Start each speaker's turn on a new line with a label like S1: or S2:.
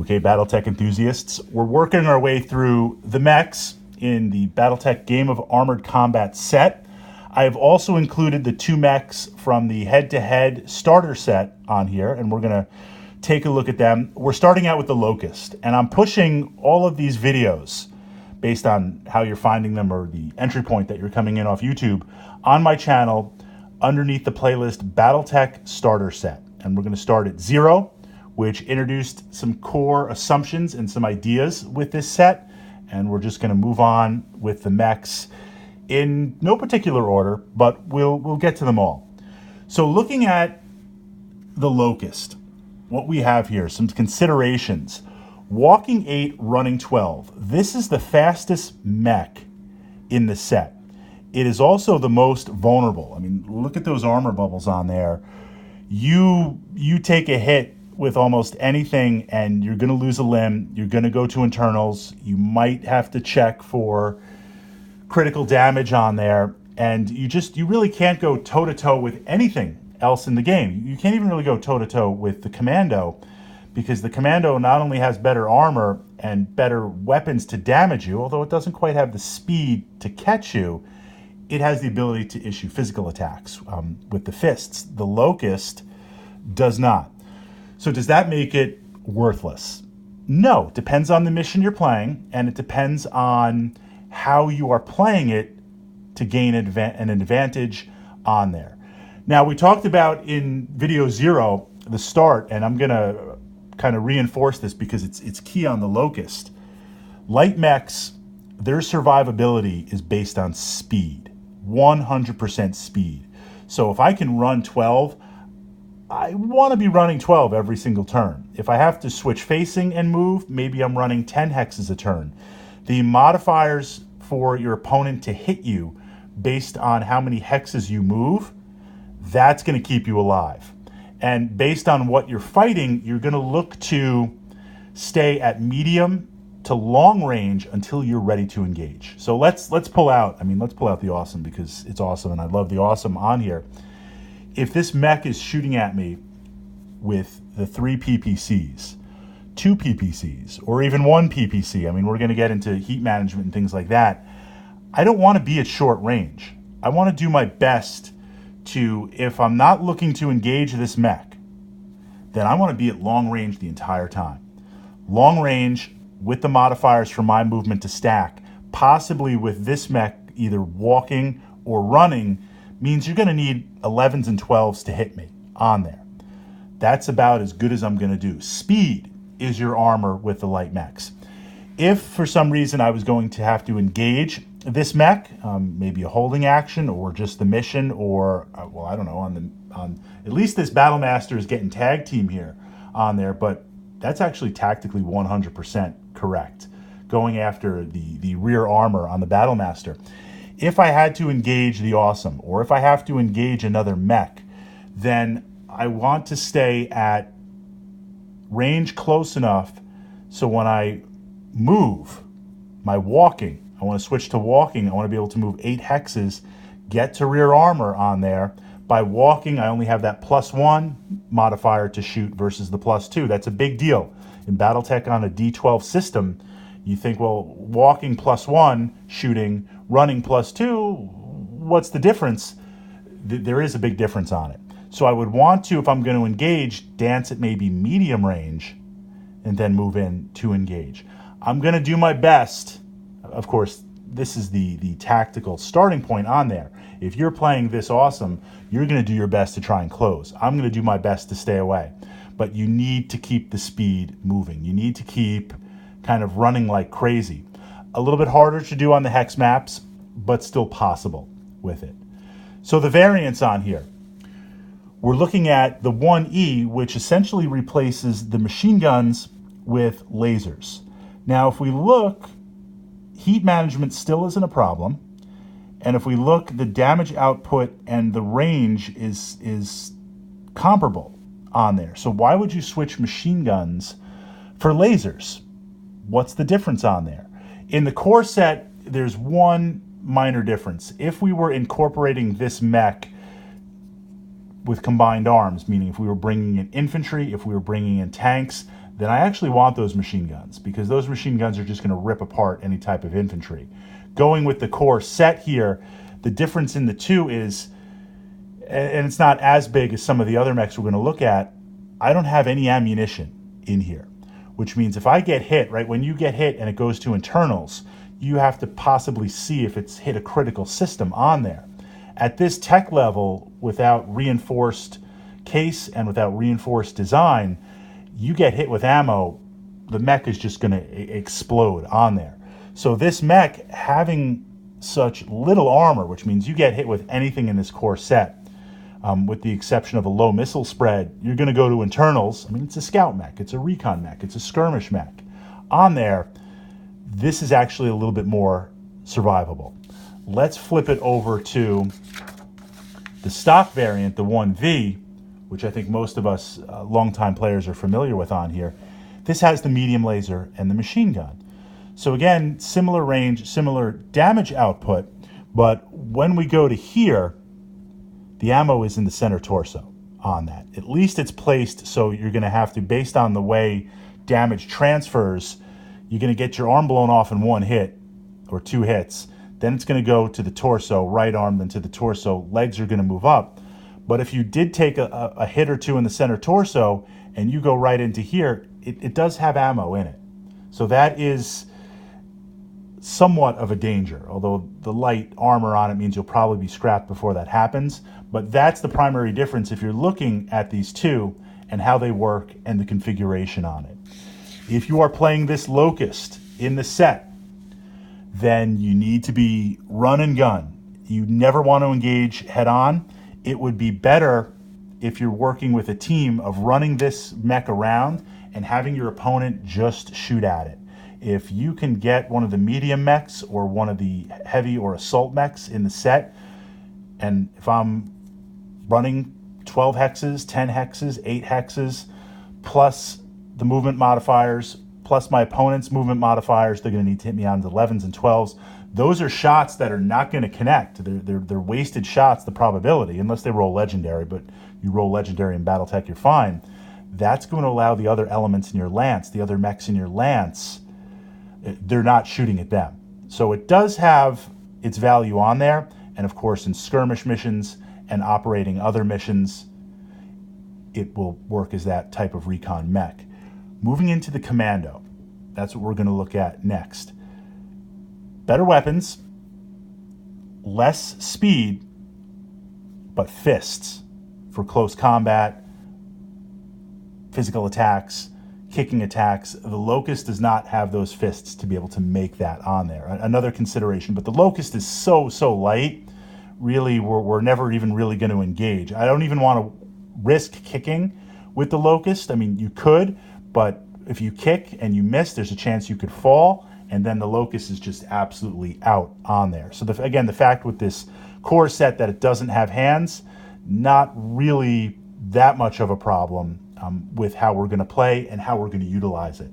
S1: Okay, Battletech enthusiasts, we're working our way through the mechs in the Battletech Game of Armored Combat set. I have also included the 2 mechs from the head-to-head starter set on here, and we're going to take a look at them. We're starting out with the Locust, and I'm pushing all of these videos based on how you're finding them or the entry point that you're coming in off YouTube on my channel underneath the playlist Battletech Starter Set. And we're going to start at 0, which introduced some core assumptions and some ideas with this set. And we're just going to move on with the mechs in no particular order, but we'll get to them all. So looking at the Locust, what we have here, some considerations. Walking 8, running 12. This is the fastest mech in the set. It is also the most vulnerable. I mean, look at those armor bubbles on there. You take a hit with almost anything and you're going to lose a limb. You're going to go to internals. You might have to check for critical damage on there. And you really can't go toe-to-toe with anything else in the game. You can't even really go toe-to-toe with the Commando, because the Commando not only has better armor and better weapons to damage you, although it doesn't quite have the speed to catch you, it has the ability to issue physical attacks with the fists. The Locust does not. So does that make it worthless? No. It depends on the mission you're playing, and it depends on how you are playing it to gain an advantage on there. Now, we talked about in video 0, the start, and I'm going to kind of reinforce this because it's key on the Locust. Light mechs, their survivability is based on speed, 100% speed. So if I can run 12, I want to be running 12 every single turn. If I have to switch facing and move, maybe I'm running 10 hexes a turn. The modifiers for your opponent to hit you based on how many hexes you move, that's going to keep you alive. And based on what you're fighting, you're going to look to stay at medium to long range until you're ready to engage. So let's pull out the awesome, because it's awesome and I love the awesome on here. If this mech is shooting at me with the 3 PPCs, 2 PPCs, or even 1 PPC, I mean, we're going to get into heat management and things like that. I don't want to be at short range. I want to do my best to, if I'm not looking to engage this mech, then I want to be at long range the entire time. Long range with the modifiers for my movement to stack, possibly with this mech either walking or running, means you're going to need 11s and 12s to hit me on there. That's about as good as I'm going to do. Speed is your armor with the light mechs. If for some reason I was going to have to engage this mech, maybe a holding action or just the mission, or well, I don't know, on at least this Battlemaster is getting tag team here on there, but that's actually tactically 100% correct, going after the rear armor on the Battlemaster. If I had to engage the awesome, or if I have to engage another mech, then I want to stay at range close enough so when I move, my walking, I want to switch to walking. I want to be able to move 8 hexes, get to rear armor on there. By walking, I only have that +1 modifier to shoot versus the +2. That's a big deal. In Battletech on a D12 system, you think, well, walking +1, shooting, running +2, what's the difference? There is a big difference on it. So I would want to, if I'm going to engage, dance at maybe medium range and then move in to engage. I'm going to do my best. Of course, this is the tactical starting point on there. If you're playing this awesome, you're going to do your best to try and close. I'm going to do my best to stay away. But you need to keep the speed moving. You need to keep kind of running like crazy. A little bit harder to do on the hex maps, but still possible with it. So the variants on here. We're looking at the 1E, which essentially replaces the machine guns with lasers. Now, if we look, heat management still isn't a problem. And if we look, the damage output and the range is comparable on there. So why would you switch machine guns for lasers? What's the difference on there? In the core set, there's one minor difference. If we were incorporating this mech with combined arms, meaning if we were bringing in infantry, if we were bringing in tanks, then I actually want those machine guns, because those machine guns are just going to rip apart any type of infantry. Going with the core set here, the difference in the two is, and it's not as big as some of the other mechs we're going to look at, I don't have any ammunition in here, which means if I get hit, right, when you get hit and it goes to internals, you have to possibly see if it's hit a critical system on there. At this tech level, without reinforced case and without reinforced design, you get hit with ammo, the mech is just going to explode on there. So this mech, having such little armor, which means you get hit with anything in this core set, with the exception of a low missile spread, you're going to go to internals. I mean, it's a scout mech, it's a recon mech, it's a skirmish mech. On there, this is actually a little bit more survivable. Let's flip it over to the stock variant, the 1V, which I think most of us longtime players are familiar with on here. This has the medium laser and the machine gun. So again, similar range, similar damage output, but when we go to here, the ammo is in the center torso on that. At least it's placed so you're going to have to, based on the way damage transfers, you're going to get your arm blown off in one hit or two hits. Then it's going to go to the torso, right arm, then to the torso. Legs are going to move up. But if you did take a hit or two in the center torso and you go right into here, it does have ammo in it. So that is somewhat of a danger, although the light armor on it means you'll probably be scrapped before that happens. But that's the primary difference if you're looking at these two and how they work and the configuration on it. If you are playing this Locust in the set, then you need to be run and gun. You never want to engage head on. It would be better if you're working with a team of running this mech around and having your opponent just shoot at it. If you can get one of the medium mechs or one of the heavy or assault mechs in the set, and if I'm running 12 hexes, 10 hexes, 8 hexes, plus the movement modifiers, plus my opponent's movement modifiers, they're going to need to hit me on the 11s and 12s. Those are shots that are not going to connect. They're wasted shots, the probability, unless they roll legendary, but you roll legendary in Battletech, you're fine. That's going to allow the other elements in your lance, the other mechs in your lance, they're not shooting at them. So it does have its value on there, and of course in skirmish missions and operating other missions, it will work as that type of recon mech. Moving into the commando, that's what we're going to look at next. Better weapons, less speed, but fists for close combat, physical attacks, kicking attacks. The Locust does not have those fists to be able to make that on there. Another consideration, but the Locust is so light, really we're never even really going to engage. I don't even want to risk kicking with the Locust. I mean, you could, but if you kick and you miss, there's a chance you could fall, and then the Locust is just absolutely out on there. So again, the fact with this core set that it doesn't have hands, not really that much of a problem with how we're going to play and how we're going to utilize it.